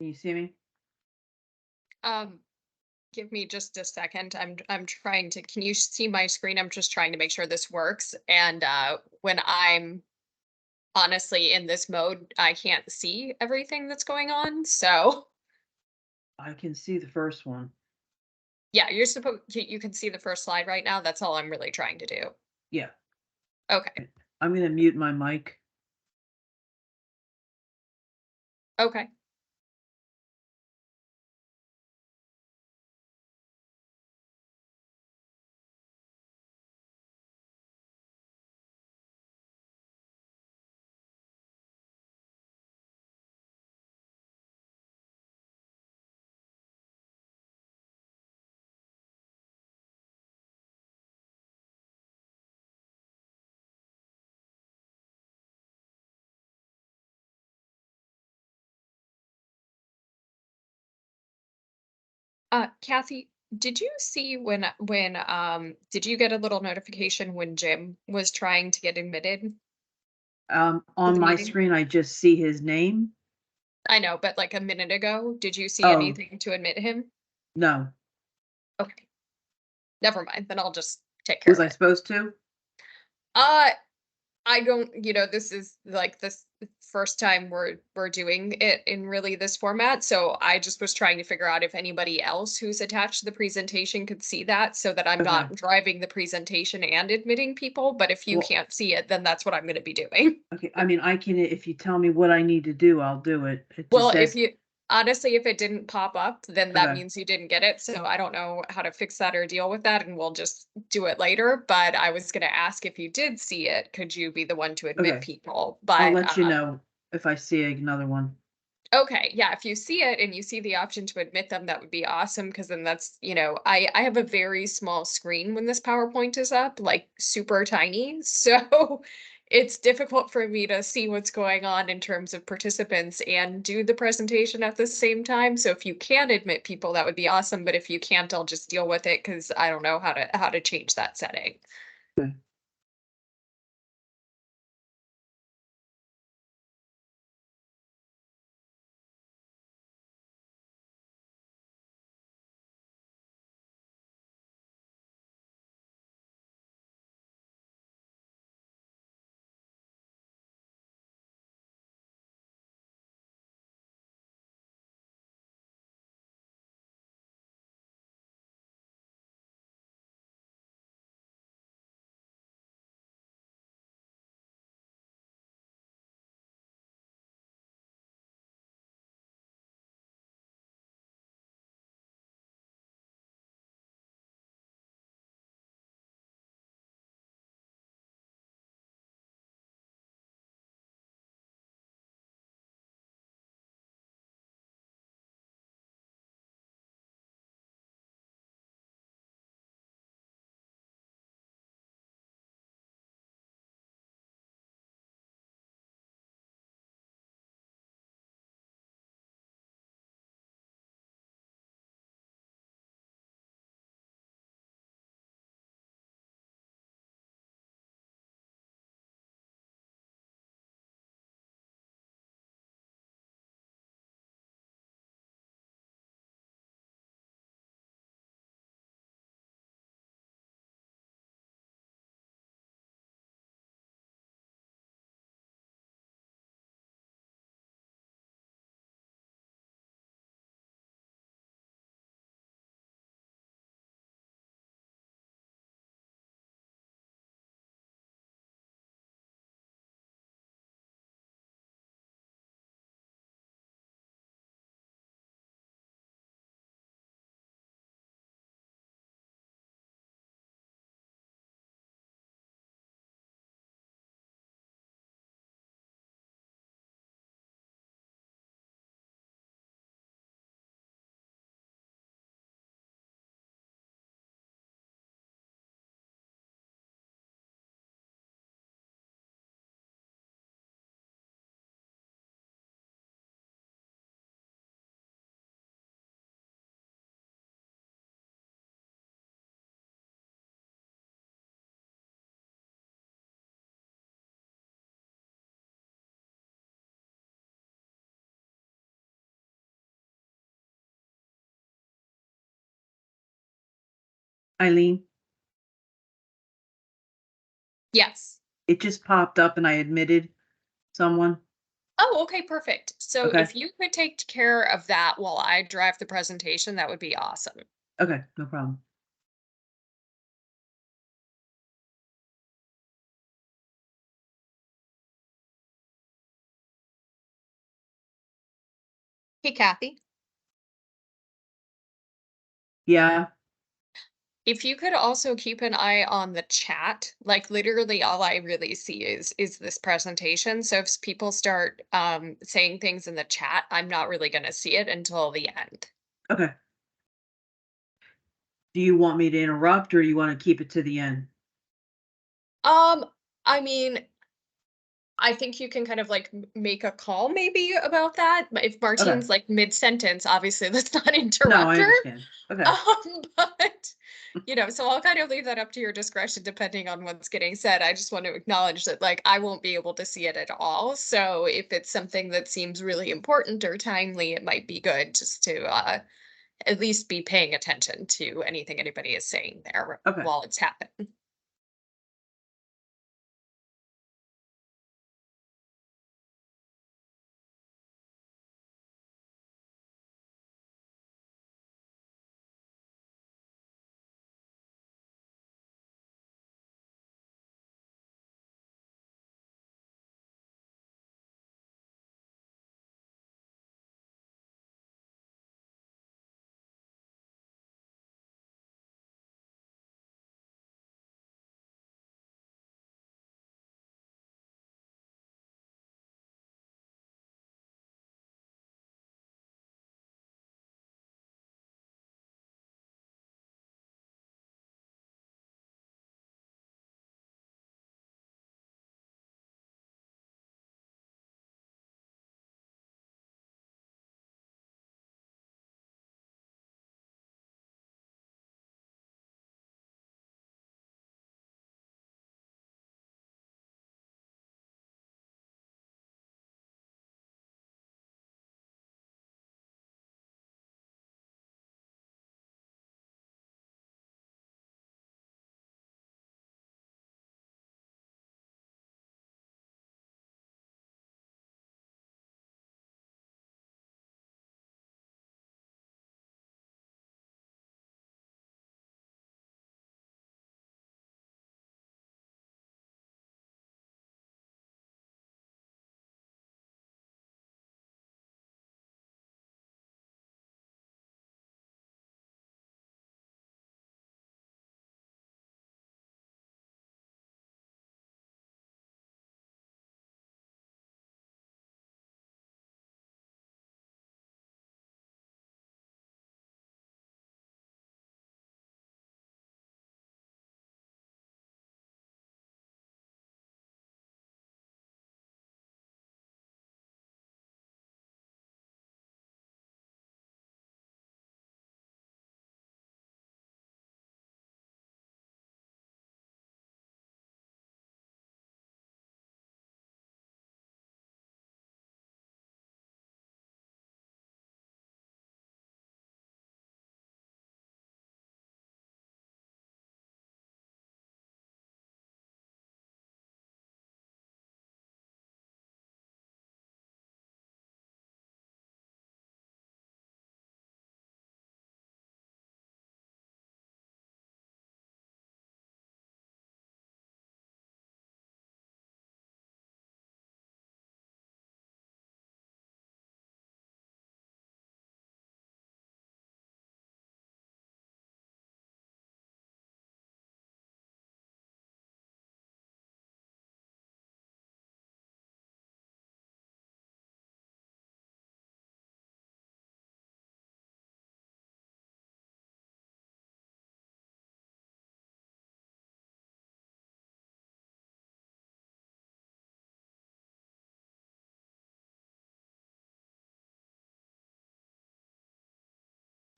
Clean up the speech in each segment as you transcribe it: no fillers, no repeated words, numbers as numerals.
Can you see me? Um, Give me just a second. I'm trying to. Can you see my screen? I'm just trying to make sure this works. And when I'm honestly in this mode, I can't see everything that's going on. So I can see the first one. yeah, you're supposed. You can see the first slide right now. That's all I'm really trying to do. Yeah. Okay. I'm gonna mute my mic. Okay. Kathy, did you see when did you get a little notification when Jim was trying to get admitted to On the my meeting? screen, I just see his name. I know, but like a minute ago, did you see Oh, anything to admit him? no. Okay, never mind. Then I'll just take care Was of I it. supposed to? Uh, I don't, this is like this first time we're doing it in really this format. So I just was trying to figure out if anybody else who's attached to the presentation could see that so that I'm Okay. not driving the presentation and admitting people. But if you Well, can't see it, then that's what I'm going to be doing. okay. I mean, I can if you tell me what I need to do, I'll do it. It just Well, if says you honestly, if it didn't pop up, then that okay. means you didn't get it. So I don't know how to fix that or deal with that, and we'll just do it later. But I was going to ask if you did see it, could you be the one to admit Okay. people? I'll But let you know if I see another one. okay, yeah, if you see it and you see the option to admit them, that would be awesome because then that's, I have a very small screen when this PowerPoint is up, like super tiny. So it's difficult for me to see what's going on in terms of participants and do the presentation at the same time. So if you can admit people, that would be awesome. But if you can't, I'll just deal with it because I don't know how to change that setting. Okay. Eileen? Yes. It just popped up and I admitted someone. Oh, okay, perfect. So Okay. if you could take care of that while I drive the presentation, that would be awesome. Okay, no problem. Hey, Kathy, Yeah, if you could also keep an eye on the chat, like literally all I really see is this presentation. So if people start saying things in the chat, I'm not really going to see it until the end. okay. Do you want me to interrupt or you wanna keep it to the end? Um, I mean, I think you can kind of like make a call maybe about that. But if Okay. Martine's like mid sentence, obviously let's not No, interrupt I her. understand. Okay. But so I'll kind of leave that up to your discretion depending on what's getting said. I just want to acknowledge that like I won't be able to see it at all. So if it's something that seems really important or timely, it might be good just to at least be paying attention to anything anybody is saying there Okay. while it's happening.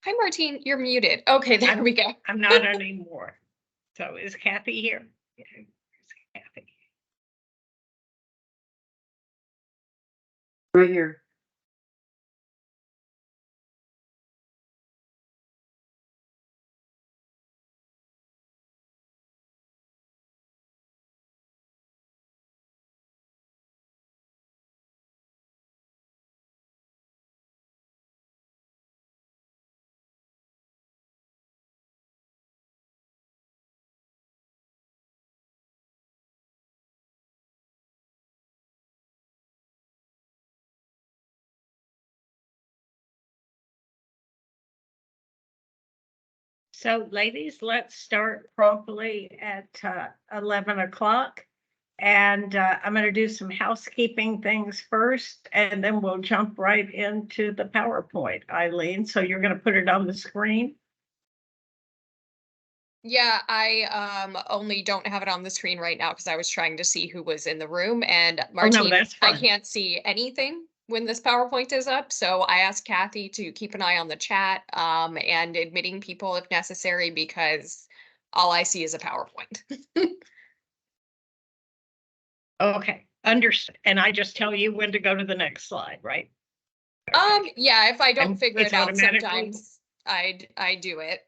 Hi, Martine, you're muted. Okay, there we go. I'm not anymore. So is Kathy here? Yeah, where's Kathy? Right here. So ladies, let's start promptly at 11 o'clock. And I'm going to do some housekeeping things first, and then we'll jump right into the PowerPoint, Eileen. So you're going to put it on the screen? Yeah, I only don't have it on the screen right now because I was trying to see who was in the room. And Oh, no, Martine, that's I fine. can't see anything when this PowerPoint is up. So I asked Kathy to keep an eye on the chat and admitting people if necessary, because all I see is a PowerPoint. Okay, understood. And I just tell you when to go to the next slide, right? Okay. Yeah, if I don't And figure it's it out, automatically- sometimes I do it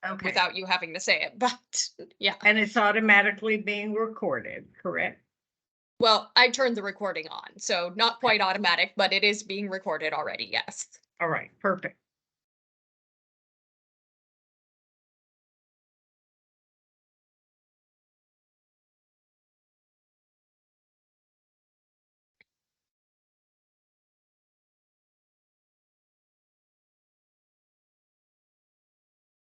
Okay. without you having to say it. But yeah, And it's automatically being recorded, correct? well, I turned the recording on, so not quite automatic, but it is being recorded already. Yes. All right, perfect.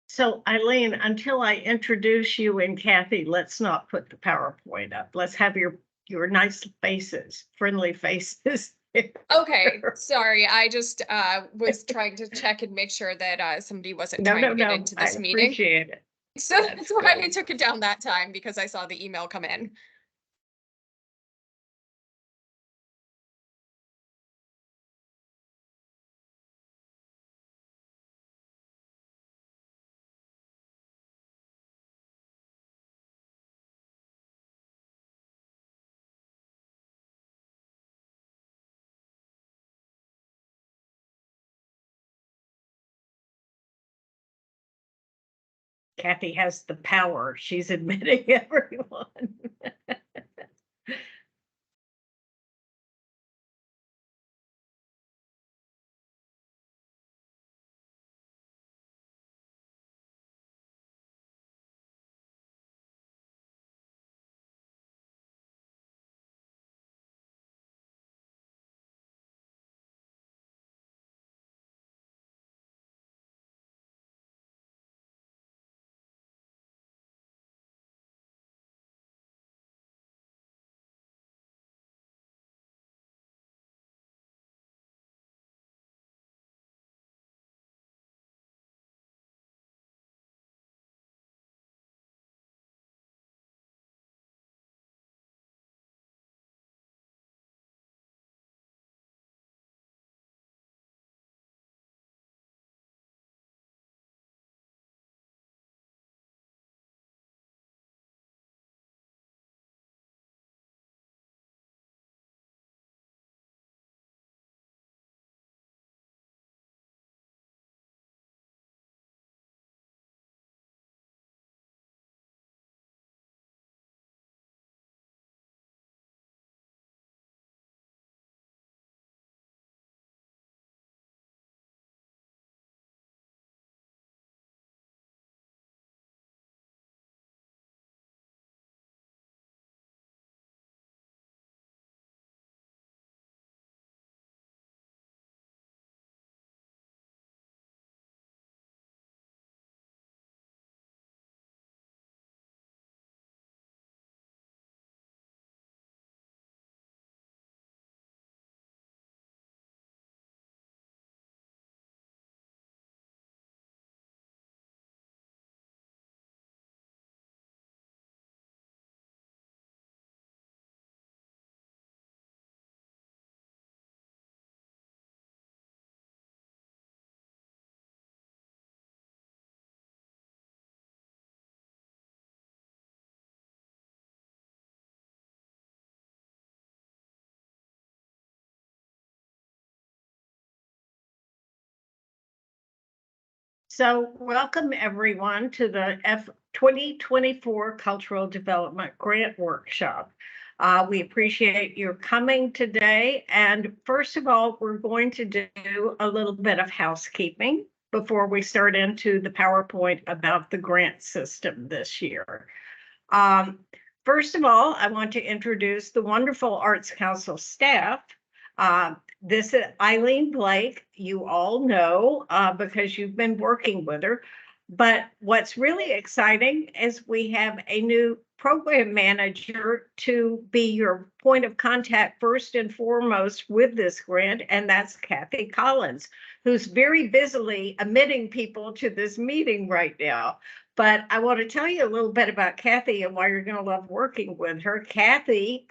So Eileen, until I introduce you and Kathy, let's not put the PowerPoint up. Let's have your nice faces, friendly faces. Okay, sorry. I just was trying to check and make sure that somebody wasn't No, trying no, to get no, into I this meeting. appreciate it. So That's that's why I good. took it down that time, because I saw the email come in. Kathy has the power. She's admitting everyone. So welcome everyone to the F2024 Cultural Development Grant Workshop. We appreciate your coming today. And first of all, we're going to do a little bit of housekeeping before we start into the PowerPoint about the grant system this year. First of all, I want to introduce the wonderful Arts Council staff. This is Eileen Blake, you all know because you've been working with her. But what's really exciting is we have a new program manager to be your point of contact first and foremost with this grant, and that's Kathy Collins, who's very busily admitting people to this meeting right now. But I want to tell you a little bit about Kathy and why you're going to love working with her. Kathy,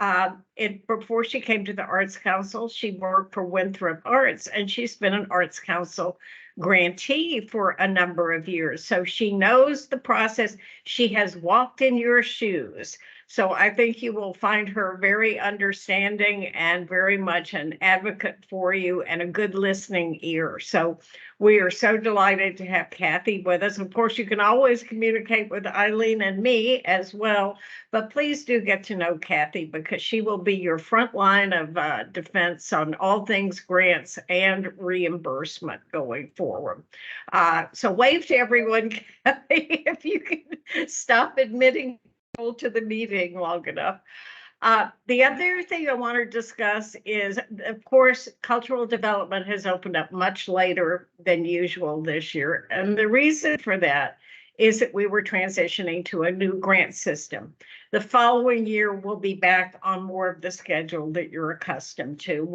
before she came to the Arts Council, she worked for Winthrop Arts, and she's been an Arts Council grantee for a number of years. So she knows the process. She has walked in your shoes. So I think you will find her very understanding and very much an advocate for you and a good listening ear. So we are so delighted to have Kathy with us. Of course, you can always communicate with Eileen and me as well, but please do get to know Kathy because she will be your front line of defense on all things grants and reimbursement going forward. So wave to everyone, Kathy, if you can stop admitting to the meeting long enough. The other thing I want to discuss is, of course, cultural development has opened up much later than usual this year. And the reason for that is that we were transitioning to a new grant system. The following year, we'll be back on more of the schedule that you're accustomed to,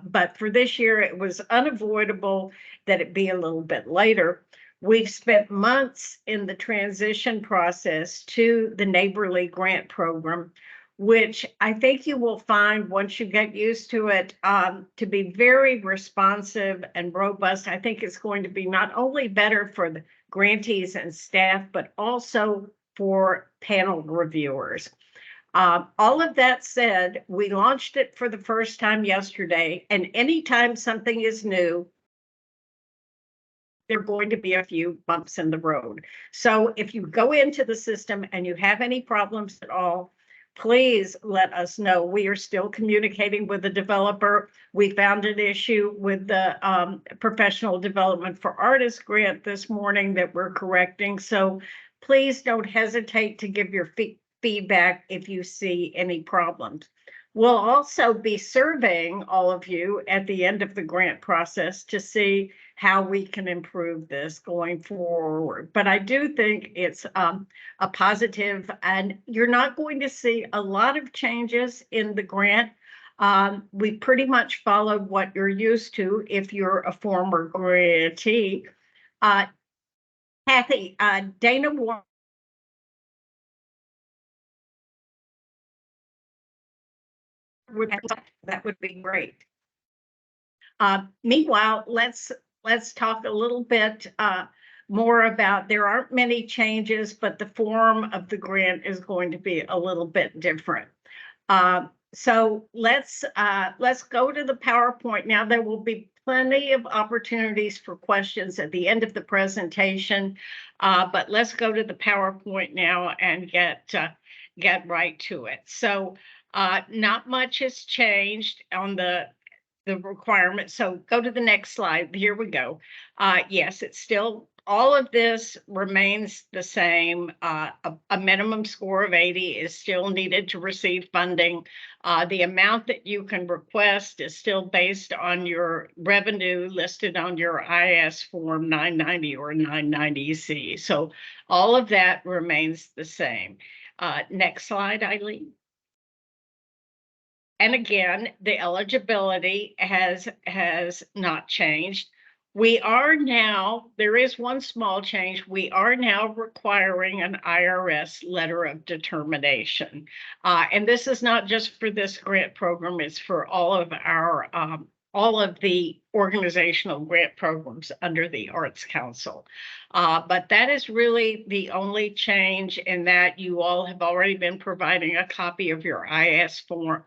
but for this year, it was unavoidable that it be a little bit later. We've spent months in the transition process to the Neighborly Grant Program, which I think you will find once you get used to it to be very responsive and robust. I think it's going to be not only better for the grantees and staff, but also for panel reviewers. All of that said, we launched it for the first time yesterday, and anytime something is new, there are going to be a few bumps in the road. So if you go into the system and you have any problems at all, please let us know. We are still communicating with the developer. We found an issue with the Professional Development for Artists grant this morning that we're correcting. So please don't hesitate to give your feedback if you see any problems. We'll also be surveying all of you at the end of the grant process to see how we can improve this going forward. But I do think it's a positive, and you're not going to see a lot of changes in the grant. We pretty much followed what you're used to if you're a former grantee. Kathy, Dana Warren, that would be great. Meanwhile, let's talk a little bit more about, there aren't many changes, but the form of the grant is going to be a little bit different. So let's go to the PowerPoint now. There will be plenty of opportunities for questions at the end of the presentation, but let's go to the PowerPoint now and get right to it. So not much has changed on the requirement. So go to the next slide. Here we go. Yes, it's still, all of this remains the same. A minimum score of 80 is still needed to receive funding. The amount that you can request is still based on your revenue listed on your IS form 990 or 990C. So all of that remains the same. Next slide, Eileen. And again, the eligibility has not changed. We are now, there is one small change. We are now requiring an IRS letter of determination. And this is not just for this grant program, it's for all of our all of the organizational grant programs under the Arts Council. But that is really the only change, in that you all have already been providing a copy of your IRS form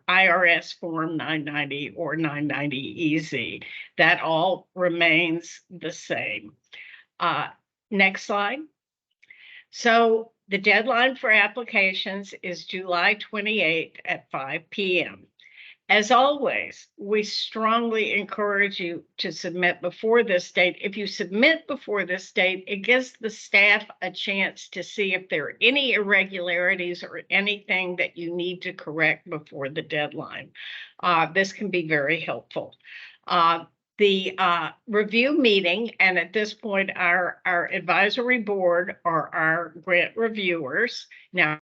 990 or 990EZ. That all remains the same. Next slide. So the deadline for applications is July 28th at 5 p.m. As always, we strongly encourage you to submit before this date. If you submit before this date, it gives the staff a chance to see if there are any irregularities or anything that you need to correct before the deadline. This can be very helpful. The review meeting, and at this point, our advisory board are our grant reviewers, now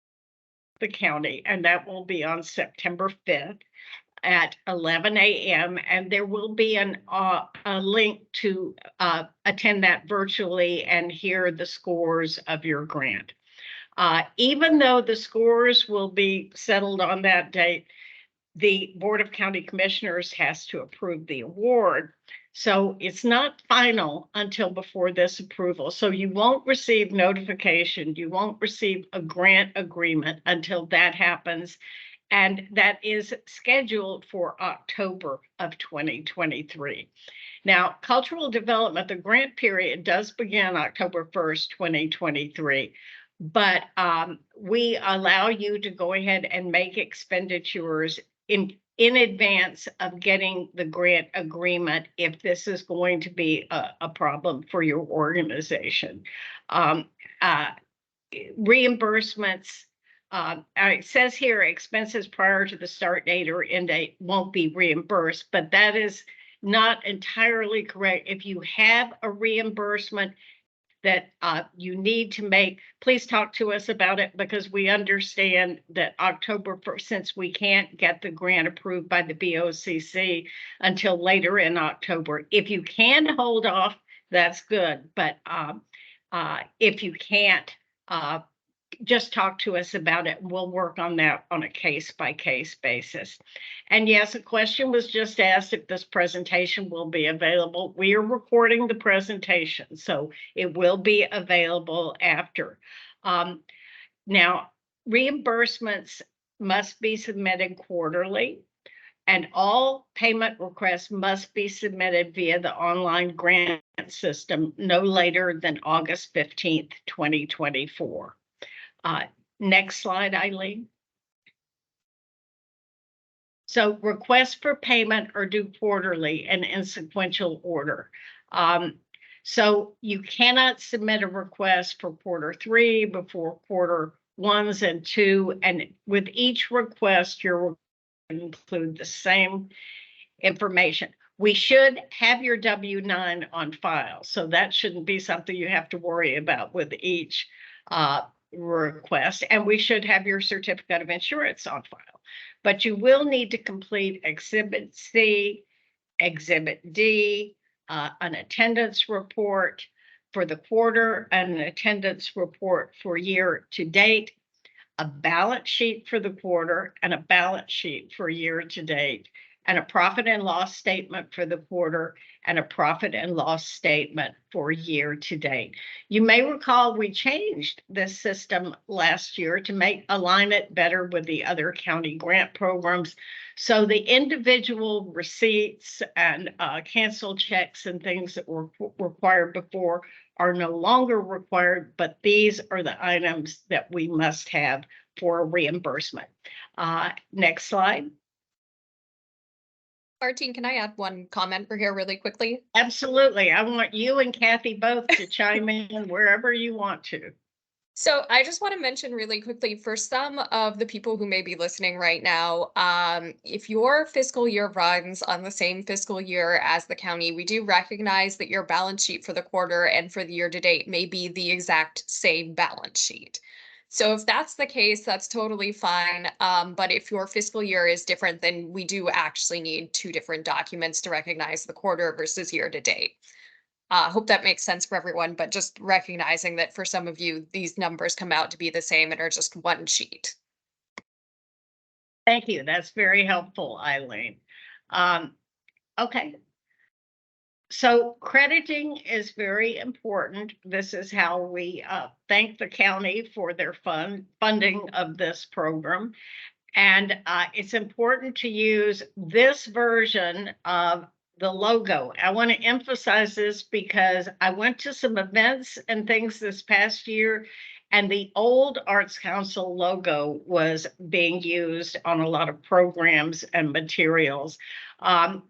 the county, and that will be on September 5th at 11 a.m. And there will be a link to attend that virtually and hear the scores of your grant. Even though the scores will be settled on that date, the Board of County Commissioners has to approve the award. So it's not final until before this approval. So you won't receive notification, you won't receive a grant agreement until that happens. And that is scheduled for October of 2023. Now, cultural development, the grant period does begin October 1st, 2023. But we allow you to go ahead and make expenditures in advance of getting the grant agreement if this is going to be a problem for your organization. Reimbursements, it says here expenses prior to the start date or end date won't be reimbursed, but that is not entirely correct. If you have a reimbursement that you need to make, please talk to us about it, because we understand that October 1st, since we can't get the grant approved by the BOCC until later in October. If you can hold off, that's good. But if you can't, just talk to us about it. We'll work on that on a case-by-case basis. And yes, a question was just asked if this presentation will be available. We are recording the presentation, so it will be available after. Now, reimbursements must be submitted quarterly, and all payment requests must be submitted via the online grant system no later than August 15th, 2024. Next slide, Eileen. So requests for payment are due quarterly and in sequential order. So you cannot submit a request for quarter 3 before quarter 1s and 2. And with each request, you're going to include the same information. We should have your W-9 on file, so that shouldn't be something you have to worry about with each request, and we should have your certificate of insurance on file. But you will need to complete Exhibit C, Exhibit D, an attendance report for the quarter, and an attendance report for year to date, a balance sheet for the quarter, and a balance sheet for year to date, and a profit and loss statement for the quarter, and a profit and loss statement for year to date. You may recall we changed this system last year to align it better with the other county grant programs. So the individual receipts and canceled checks and things that were required before are no longer required, but these are the items that we must have for reimbursement. Next slide. Martine, can I add one comment for here really quickly? Absolutely. I want you and Kathy both to chime in wherever you want to. So I just want to mention really quickly for some of the people who may be listening right now, if your fiscal year runs on the same fiscal year as the county, we do recognize that your balance sheet for the quarter and for the year to date may be the exact same balance sheet. So if that's the case, that's totally fine. But if your fiscal year is different, then we do actually need 2 different documents to recognize the quarter versus year to date. Hope that makes sense for everyone, but just recognizing that for some of you, these numbers come out to be the same and are just one sheet. Thank you. That's very helpful, Eileen. Okay. So crediting is very important. This is how we thank the county for their funding of this program. And it's important to use this version of the logo. I want to emphasize this because I went to some events and things this past year, and the old Arts Council logo was being used on a lot of programs and materials.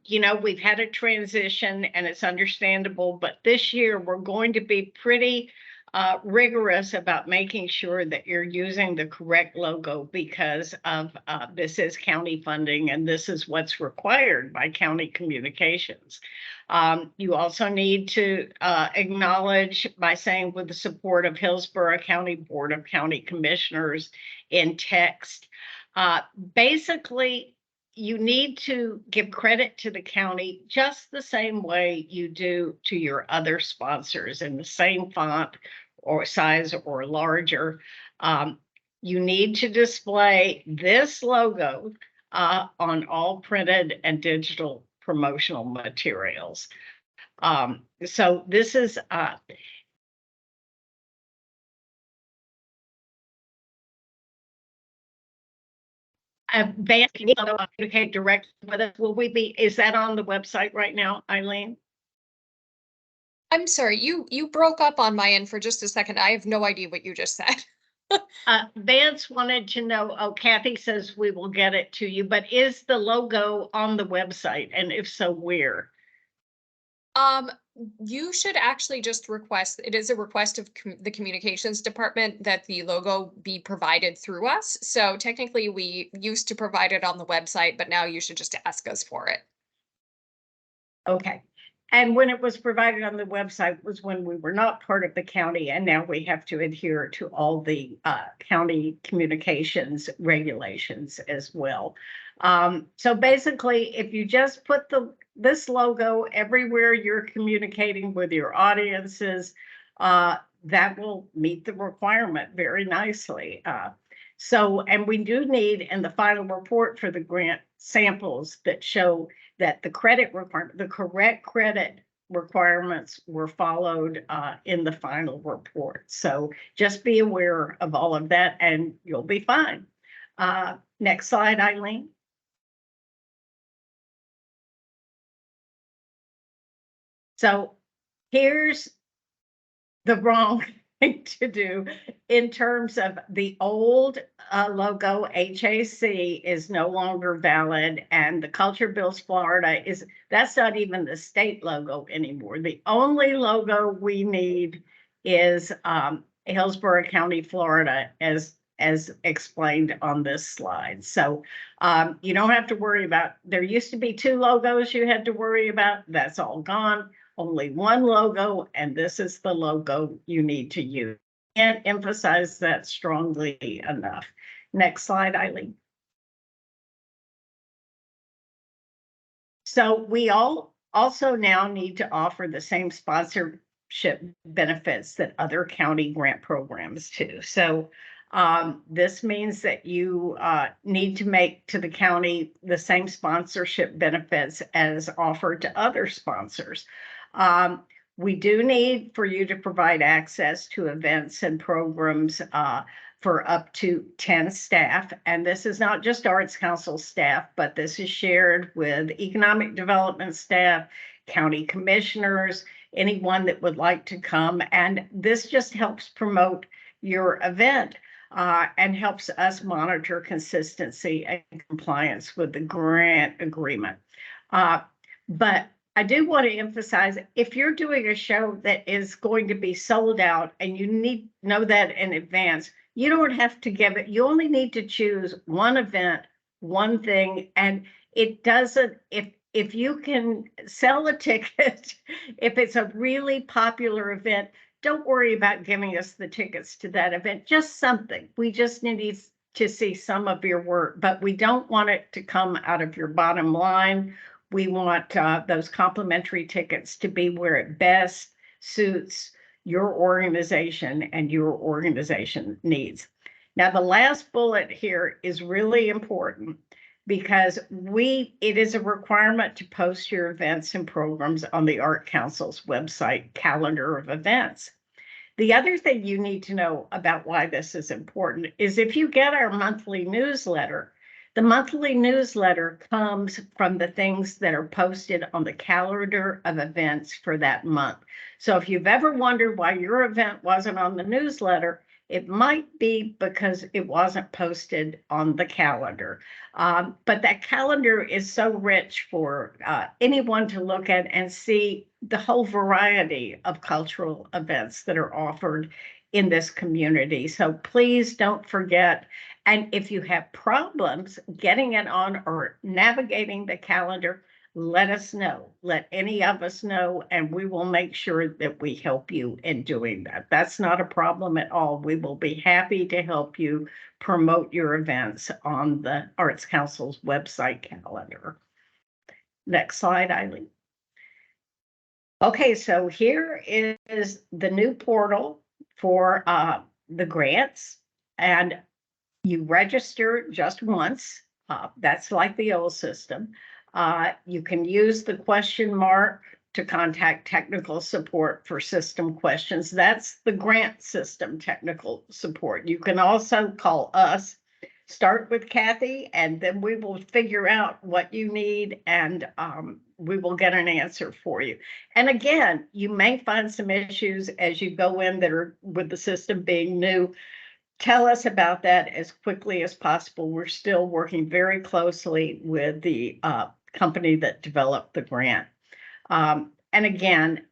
You know, we've had a transition and it's understandable, but this year we're going to be pretty rigorous about making sure that you're using the correct logo because of this is county funding and this is what's required by county communications. You also need to acknowledge by saying with the support of Hillsborough County Board of County Commissioners in text. Basically, you need to give credit to the county just the same way you do to your other sponsors in the same font or size or larger. You need to display this logo on all printed and digital promotional materials. So this is Vance, can you communicate directly with us? Will we be, is that on the website right now, Eileen? I'm sorry, you broke up on my end for just a second. I have no idea what you just said. Vance wanted to know, oh, Kathy says we will get it to you, but is the logo on the website? And if so, where? You should actually just request, it is a request of the communications department that the logo be provided through us. So technically we used to provide it on the website, but now you should just ask us for it. Okay. And when it was provided on the website was when we were not part of the county, and now we have to adhere to all the county communications regulations as well. So basically, if you just put this logo everywhere you're communicating with your audiences, that will meet the requirement very nicely. And we do need in the final report for the grant samples that show that the credit requirement, the correct credit requirements were followed in the final report. So just be aware of all of that and you'll be fine. Next slide, Eileen. So here's the wrong thing to do in terms of the old logo. HAC is no longer valid, and the Culture Builds Florida that's not even the state logo anymore. The only logo we need is Hillsborough County, Florida, as explained on this slide. So you don't have to worry about, there used to be 2 logos you had to worry about. That's all gone. Only one logo, and this is the logo you need to use. Can't emphasize that strongly enough. Next slide, Eileen. So we also now need to offer the same sponsorship benefits that other county grant programs do. So this means that you need to make to the county the same sponsorship benefits as offered to other sponsors. We do need for you to provide access to events and programs for up to 10 staff. And this is not just Arts Council staff, but this is shared with economic development staff, county commissioners, anyone that would like to come. And this just helps promote your event and helps us monitor consistency and compliance with the grant agreement. But I do want to emphasize, if you're doing a show that is going to be sold out and you need to know that in advance, you don't have to give it. You only need to choose one event, one thing, and it doesn't, if you can sell a ticket, if it's a really popular event, don't worry about giving us the tickets to that event, just something. We just need to see some of your work, but we don't want it to come out of your bottom line. We want those complimentary tickets to be where it best suits your organization and your organization needs. Now, the last bullet here is really important because it is a requirement to post your events and programs on the Art Council's website calendar of events. The other thing you need to know about why this is important is if you get our monthly newsletter, the monthly newsletter comes from the things that are posted on the calendar of events for that month. So if you've ever wondered why your event wasn't on the newsletter, It might be because it wasn't posted on the calendar. But that calendar is so rich for anyone to look at and see the whole variety of cultural events that are offered in this community. So please don't forget. And if you have problems getting it on or navigating the calendar, let us know. Let any of us know, and we will make sure that we help you in doing that. That's not a problem at all. We will be happy to help you promote your events on the Arts Council's website calendar. Next slide, Eileen. Okay, so here is the new portal for the grants, and you register just once. That's like the old system. You can use the question mark to contact technical support for system questions. That's the grant system technical support. You can also call us, start with Kathy, and then we will figure out what you need, and we will get an answer for you. And again, you may find some issues as you go in that are with the system being new. Tell us about that as quickly as possible. We're still working very closely with the company that developed the grant. And again,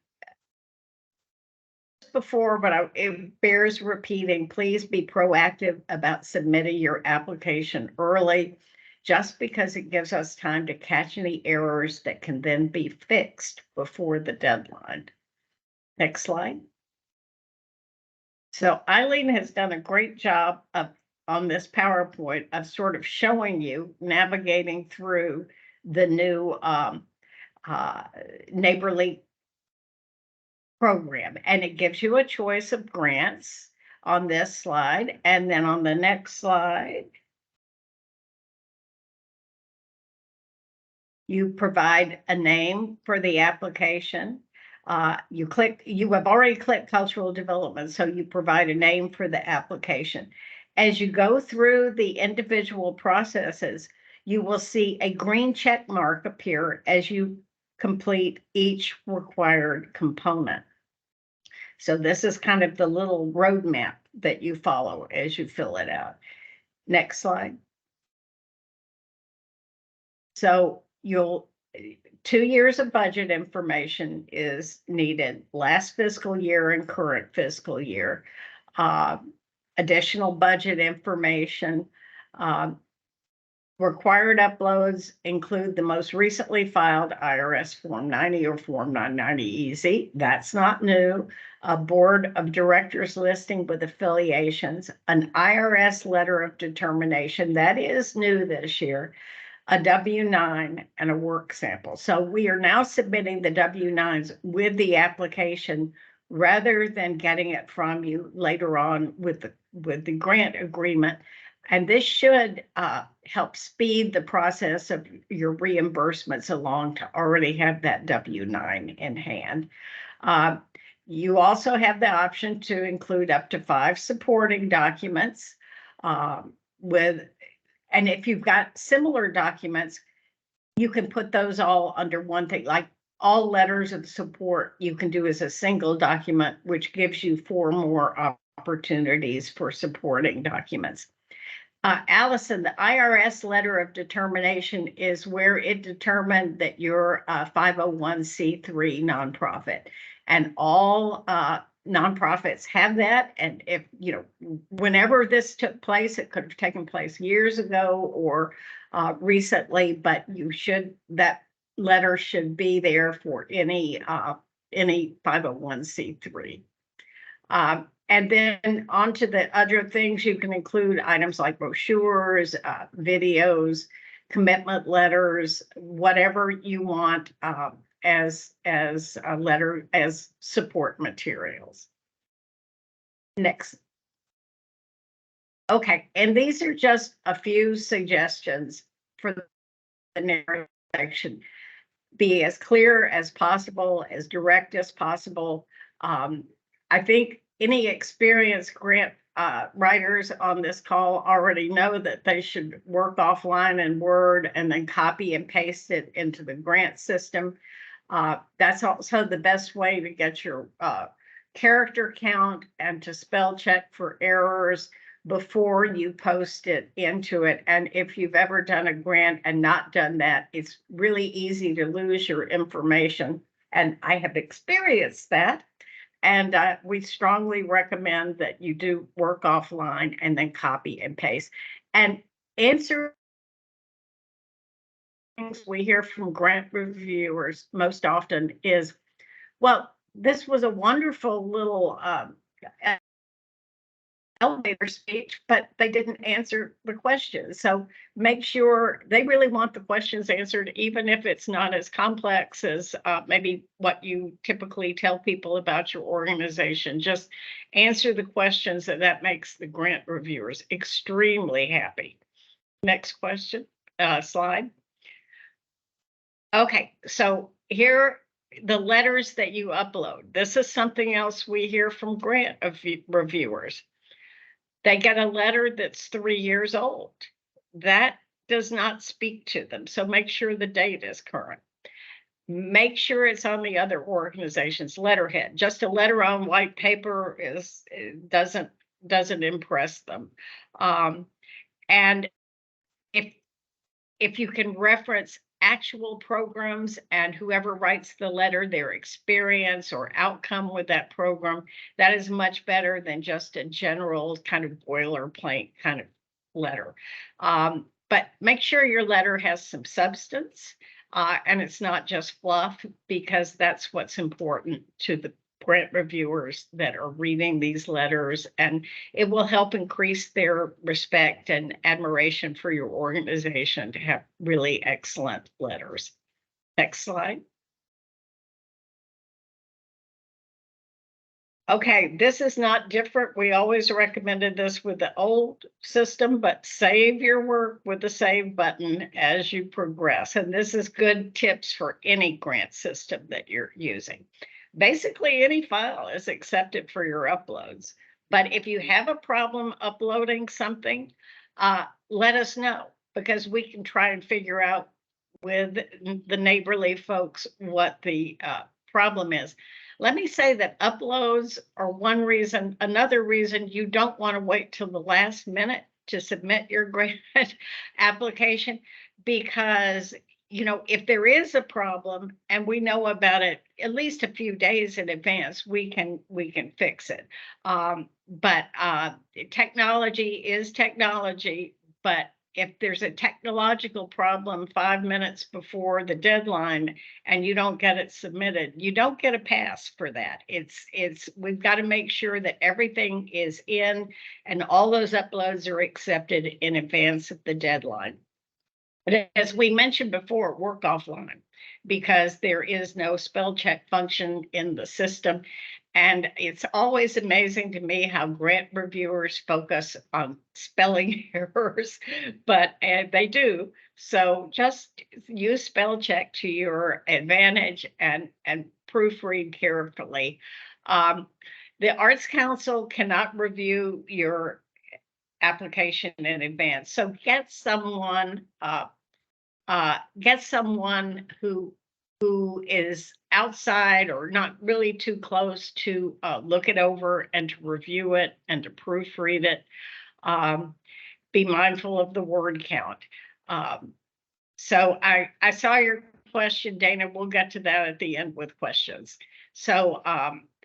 before, but it bears repeating, please be proactive about submitting your application early, just because it gives us time to catch any errors that can then be fixed before the deadline. Next slide. So Eileen has done a great job on this PowerPoint of sort of showing you navigating through the new neighborly program, and it gives you a choice of grants on this slide, and then on the next slide you provide a name for the application. You have already clicked cultural development, so you provide a name for the application. As you go through the individual processes, you will see a green check mark appear as you complete each required component. So this is kind of the little roadmap that you follow as you fill it out. Next slide. So 2 years of budget information is needed, last fiscal year and current fiscal year. Additional budget information. Required uploads include the most recently filed IRS Form 90 or Form 990 EZ. That's not new. A board of directors listing with affiliations, an IRS letter of determination. That is new this year. A W-9 and a work sample. So we are now submitting the W-9s with the application rather than getting it from you later on with the grant agreement. And this should help speed the process of your reimbursements along to already have that W-9 in hand. You also have the option to include up to 5 supporting documents and if you've got similar documents, you can put those all under one thing, like all letters of support you can do as a single document, which gives you 4 more opportunities for supporting documents. Allison, the IRS letter of determination is where it determined that you're a 501c3 nonprofit, and all nonprofits have that. And if whenever this took place, it could have taken place years ago or recently, but that letter should be there for any 501c3. And then on to the other things, you can include items like brochures, videos, commitment letters, whatever you want as a letter, as support materials. Next. Okay, and these are just a few suggestions for the narrative section. Be as clear as possible, as direct as possible. I think any experienced grant writers on this call already know that they should work offline in Word and then copy and paste it into the grant system. That's also the best way to get your character count and to spell check for errors before you post it into it. And if you've ever done a grant and not done that, it's really easy to lose your information. And I have experienced that. And we strongly recommend that you do work offline and then copy and paste. And answer things we hear from grant reviewers most often is, well, this was a wonderful little elevator speech, but they didn't answer the questions. So make sure they really want the questions answered, even if it's not as complex as maybe what you typically tell people about your organization. Just answer the questions, and that makes the grant reviewers extremely happy. Next question, slide. Okay, so here the letters that you upload. This is something else we hear from grant reviewers. They get a letter that's 3 years old. That does not speak to them. So make sure the date is current. Make sure it's on the other organization's letterhead. Just a letter on white paper doesn't impress them. And if you can reference actual programs and whoever writes the letter, their experience or outcome with that program, that is much better than just a general kind of boilerplate kind of letter. But make sure your letter has some substance and it's not just fluff, because that's what's important to the grant reviewers that are reading these letters, and it will help increase their respect and admiration for your organization to have really excellent letters. Next slide. Okay, this is not different. We always recommended this with the old system, but save your work with the save button as you progress. And this is good tips for any grant system that you're using. Basically, any file is accepted for your uploads. But if you have a problem uploading something, let us know, because we can try and figure out with the neighborly folks what the problem is. Let me say that uploads are one reason. Another reason you don't want to wait till the last minute to submit your grant application, because if there is a problem and we know about it at least a few days in advance, we can fix it. But technology is technology. But if there's a technological problem 5 minutes before the deadline and you don't get it submitted, you don't get a pass for that. We've got to make sure that everything is in and all those uploads are accepted in advance of the deadline. But as we mentioned before, work offline, because there is no spell check function in the system. And it's always amazing to me how grant reviewers focus on spelling errors, but they do. So just use spell check to your advantage and proofread carefully. The Arts Council cannot review your application in advance. So get someone who is outside or not really too close to look it over and to review it and to proofread it. Be mindful of the word count. So I saw your question, Dana. We'll get to that at the end with questions. So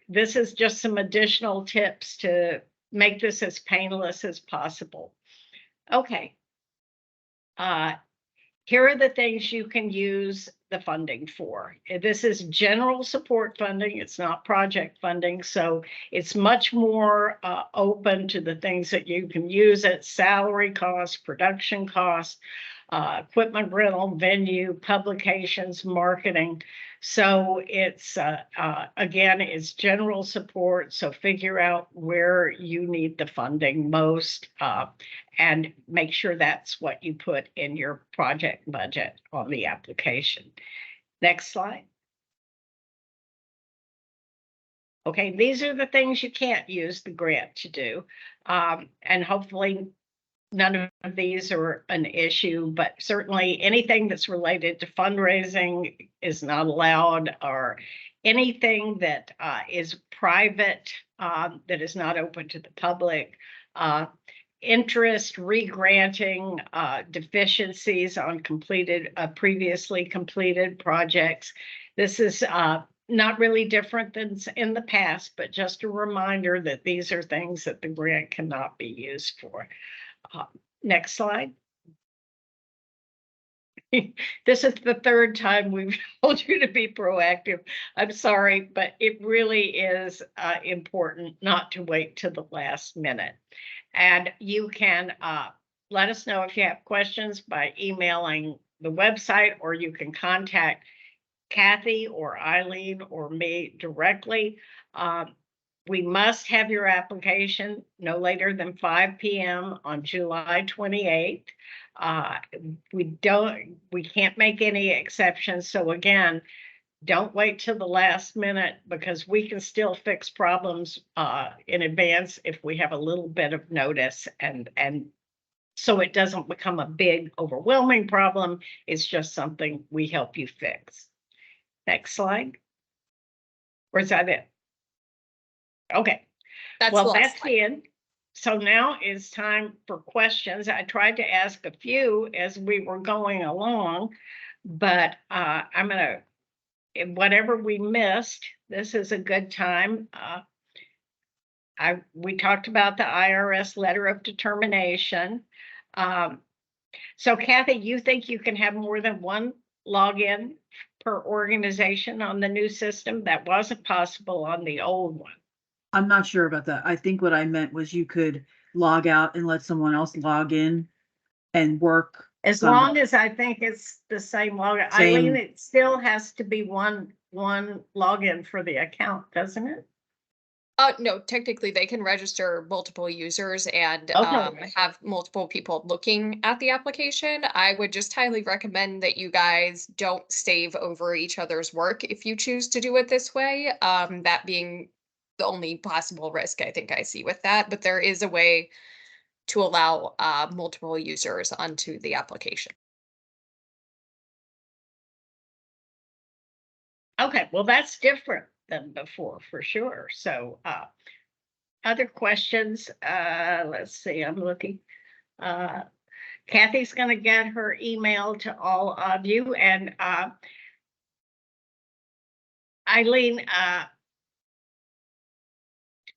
this is just some additional tips to make this as painless as possible. Okay. Here are the things you can use the funding for. This is general support funding. It's not project funding. So it's much more open to the things that you can use it: salary costs, production costs, equipment rental, venue, publications, marketing. So it's, again, it's general support. So figure out where you need the funding most and make sure that's what you put in your project budget on the application. Next slide. Okay, these are the things you can't use the grant to do. And hopefully none of these are an issue, but certainly anything that's related to fundraising is not allowed, or anything that is private, that is not open to the public, interest, regranting, deficiencies on completed, previously completed projects. This is not really different than in the past, but just a reminder that these are things that the grant cannot be used for. Next slide. This is the third time we've told you to be proactive. I'm sorry, but it really is important not to wait till the last minute. And you can let us know if you have questions by emailing the website, or you can contact Kathy or Eileen or me directly. We must have your application no later than 5 p.m. on July 28th. We can't make any exceptions. So again, don't wait till the last minute, because we can still fix problems in advance if we have a little bit of notice, and so it doesn't become a big, overwhelming problem. It's just something we help you fix. Next slide. Or is that it? Okay. That's Well, the last that's slide. the end. So now it's time for questions. I tried to ask a few as we were going along, but I'm going to, whatever we missed, this is a good time. We talked about the IRS letter of determination. So Kathy, you think you can have more than one login per organization on the new system? That wasn't possible on the old one. I'm not sure about that. I think what I meant was you could log out and let someone else log in and work. As long as I think it's the same login. Eileen, it still has to be one login for the account, doesn't it? No, technically they can register multiple users and Okay. have multiple people looking at the application. I would just highly recommend that you guys don't stave over each other's work if you choose to do it this way. That being the only possible risk I think I see with that, but there is a way to allow multiple users onto the application. Okay, well, that's different than before for sure. So other questions? Let's see, I'm looking. Kathy's going to get her email to all of you. And Eileen,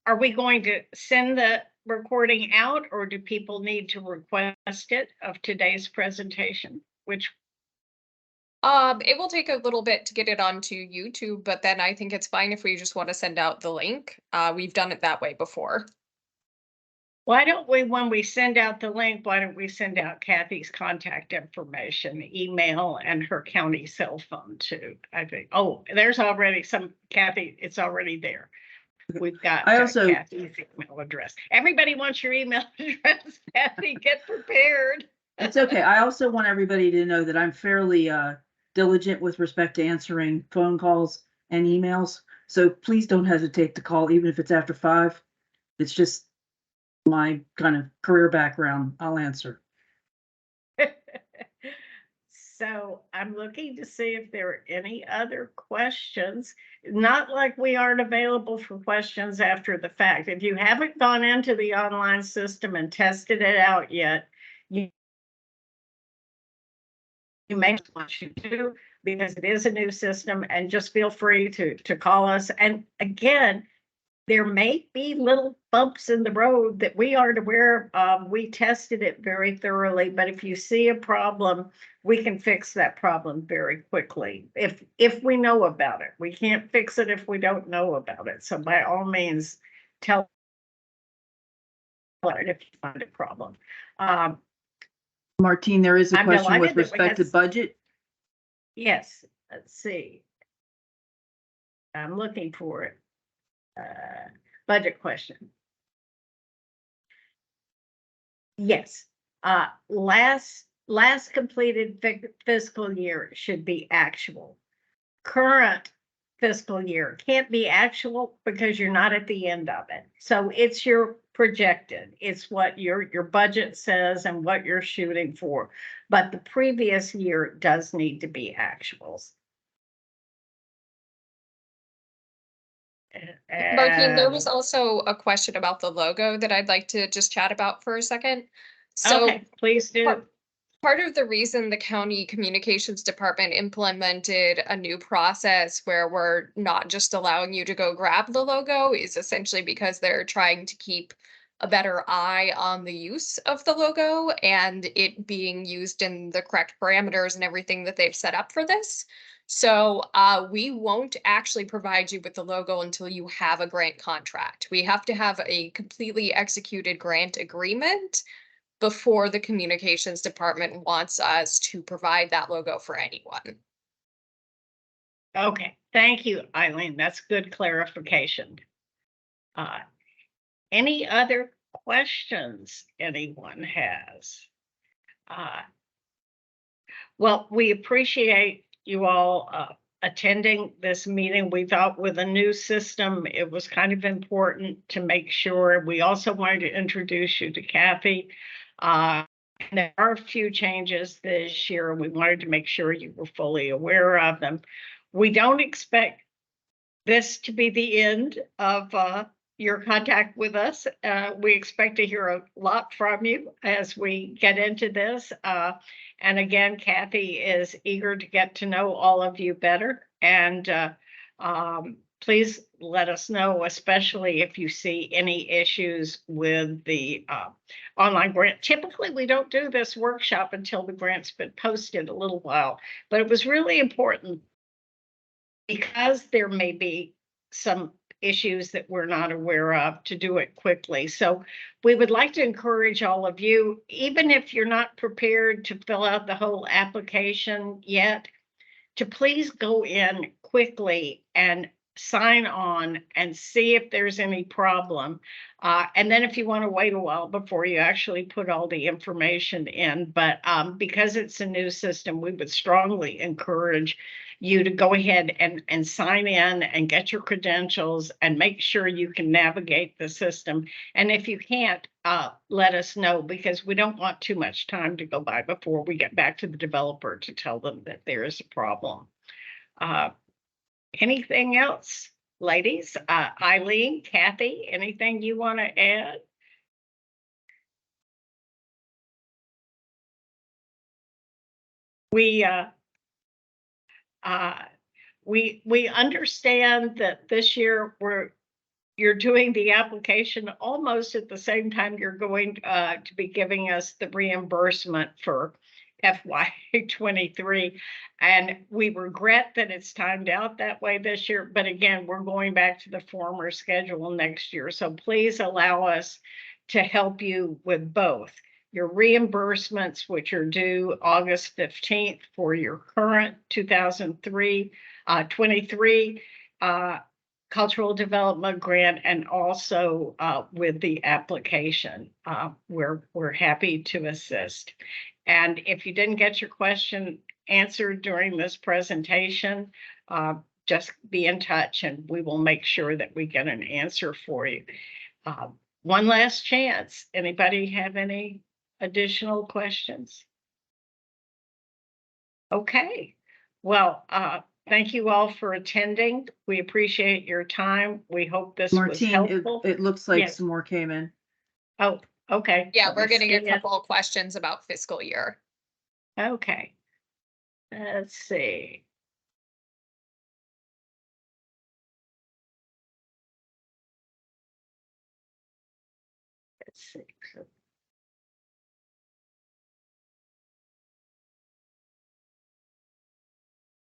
are we going to send the recording out, or do people need to request it of today's presentation? Which It will take a little bit to get it onto YouTube, but then I think it's fine if we just want to send out the link. We've done it that way before. why don't we, when we send out the link, why don't we send out Kathy's contact information, email, and her county cell phone too? I think, oh, there's already some, Kathy, it's already there. We've got Kathy's email address. Everybody wants your email address, Kathy, get prepared. It's okay. I also want everybody to know that I'm fairly diligent with respect to answering phone calls and emails. So please don't hesitate to call, even if it's after 5. It's just my kind of career background. I'll answer. So I'm looking to see if there are any other questions. Not like we aren't available for questions after the fact. If you haven't gone into the online system and tested it out yet, you may want to do, because it is a new system, and just feel free to call us. And again, there may be little bumps in the road that we aren't aware of. We tested it very thoroughly, but if you see a problem, we can fix that problem very quickly if we know about it. We can't fix it if we don't know about it. So by all means, tell it if you find a problem. Martine, there is a I'm question with delighted that we respect to had- budget. Yes, let's see. I'm looking for it. Budget question. Yes, last completed fiscal year should be actual. Current fiscal year can't be actual because you're not at the end of it. So it's your projected. It's what your budget says and what you're shooting for. But the previous year does need to be actuals. Martine, there was And, also a question about the logo that I'd like to just chat about for a second. So okay, please do. part of the reason the county communications department implemented a new process where we're not just allowing you to go grab the logo is essentially because they're trying to keep a better eye on the use of the logo and it being used in the correct parameters and everything that they've set up for this. So we won't actually provide you with the logo until you have a grant contract. We have to have a completely executed grant agreement before the communications department wants us to provide that logo for anyone. Okay, thank you, Eileen. That's good clarification. Any other questions anyone has? Well, we appreciate you all attending this meeting. We thought with a new system, it was kind of important to make sure. We also wanted to introduce you to Kathy. And there are a few changes this year. We wanted to make sure you were fully aware of them. We don't expect this to be the end of your contact with us. We expect to hear a lot from you as we get into this. And again, Kathy is eager to get to know all of you better. And please let us know, especially if you see any issues with the online grant. Typically, we don't do this workshop until the grant's been posted a little while, but it was really important because there may be some issues that we're not aware of to do it quickly. So we would like to encourage all of you, even if you're not prepared to fill out the whole application yet, to please go in quickly and sign on and see if there's any problem. And then if you want to wait a while before you actually put all the information in, but because it's a new system, we would strongly encourage you to go ahead and sign in and get your credentials and make sure you can navigate the system. And if you can't, let us know, because we don't want too much time to go by before we get back to the developer to tell them that there is a problem. Anything else, ladies? Eileen, Kathy, anything you want to add? We understand that this year you're doing the application almost at the same time you're going to be giving us the reimbursement for FY23. And we regret that it's timed out that way this year. But again, we're going back to the former schedule next year. So please allow us to help you with both your reimbursements, which are due August 15th for your current 2023 cultural development grant, and also with the application. We're happy to assist. And if you didn't get your question answered during this presentation, just be in touch and we will make sure that we get an answer for you. One last chance. Anybody have any additional questions? Okay. Well, thank you all for attending. We appreciate your time. We hope this was Martine, helpful. it looks like Yes. some more came in. Oh, okay. Yeah, Let we're me getting a scan it. couple of questions about fiscal year. Okay. Let's see. Let's see.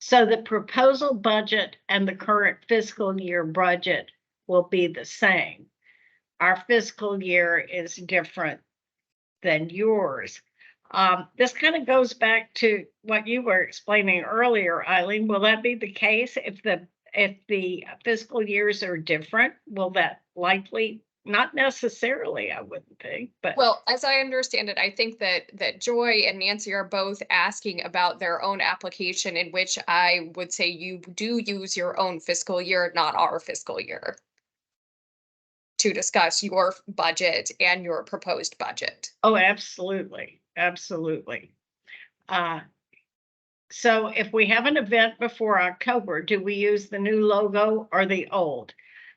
So the proposal budget and the current fiscal year budget will be the same. Our fiscal year is different than yours. This kind of goes back to what you were explaining earlier, Eileen. Will that be the case if the fiscal years are different? Will that likely? Not necessarily, I wouldn't think, but Well, as I understand it, I think that Joy and Nancy are both asking about their own application, in which I would say you do use your own fiscal year, not our fiscal year, to discuss your budget and your proposed budget. oh, absolutely, absolutely. So if we have an event before October, do we use the new logo or the old?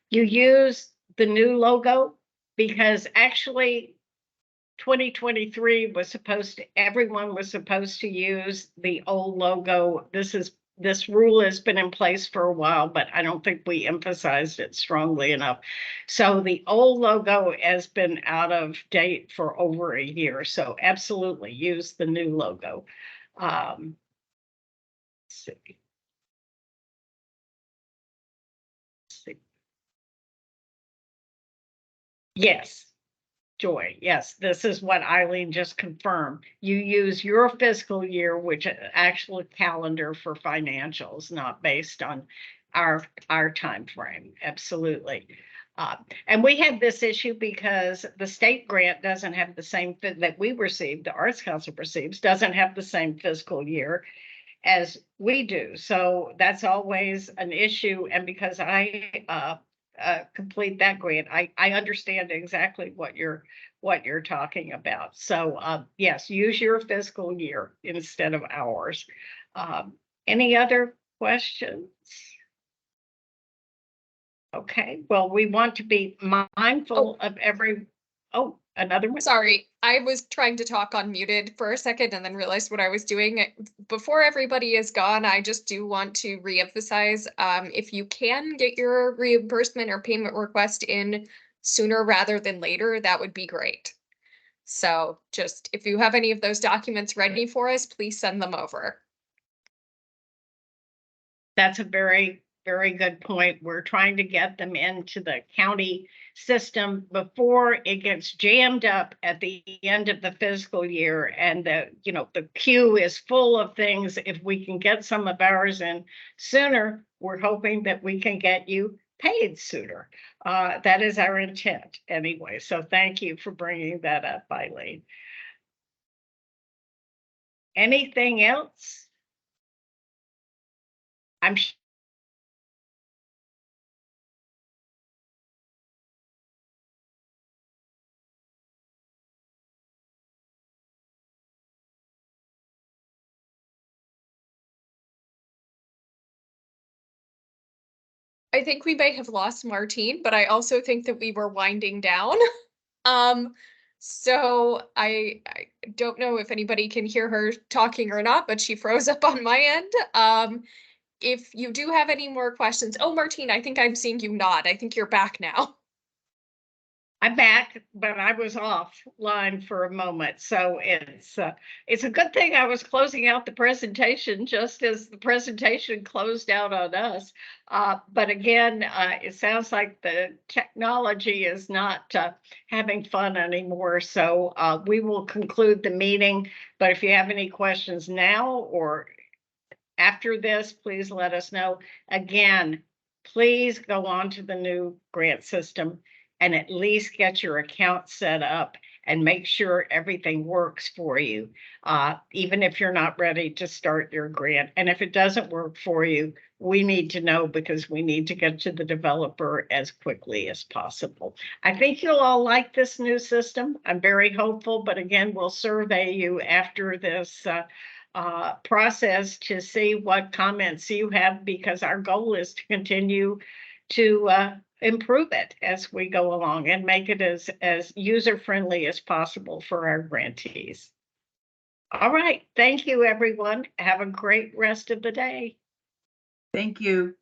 you use the new logo, because actually 2023 was everyone was supposed to use the old logo. This rule has been in place for a while, but I don't think we emphasized it strongly enough. So the old logo has been out of date for over a year. So absolutely use the new logo. Let's see. Yes. Joy, yes, this is what Eileen just confirmed. You use your fiscal year, which actual calendar for financials, not based on our time frame. Absolutely. And we had this issue because the state grant doesn't have the same that we received, the Arts Council receives, doesn't have the same fiscal year as we do. So that's always an issue. And because I complete that grant, I understand exactly what you're talking about. So yes, use your fiscal year instead of ours. Any other questions? Okay, well, we want to be mindful of another one. Sorry, I was trying to talk unmuted for a second and then realized what I was doing. Before everybody is gone, I just do want to reemphasize, if you can get your reimbursement or payment request in sooner rather than later, that would be great. So just, if you have any of those documents ready for us, please send them over. That's a very, very good point. We're trying to get them into the county system before it gets jammed up at the end of the fiscal year. And the queue is full of things. If we can get some of ours in sooner, we're hoping that we can get you paid sooner. That is our intent anyway. So thank you for bringing that up, Eileen. Anything else? I think we may have lost Martine, but I also think that we were winding down. So I don't know if anybody can hear her talking or not, but she froze up on my end. If you do have any more questions, oh, Martine, I think I'm seeing you nod. I think you're back now. I'm back, but I was offline for a moment. So it's a good thing I was closing out the presentation just as the presentation closed out on us. But again, it sounds like the technology is not having fun anymore. So we will conclude the meeting. But if you have any questions now or after this, please let us know. Again, please go on to the new grant system and at least get your account set up and make sure everything works for you, even if you're not ready to start your grant. And if it doesn't work for you, we need to know because we need to get to the developer as quickly as possible. I think you'll all like this new system. I'm very hopeful, but again, we'll survey you after this process to see what comments you have, because our goal is to continue to improve it as we go along and make it as user-friendly as possible for our grantees. All right. Thank you, everyone. Have a great rest of the day. Thank you.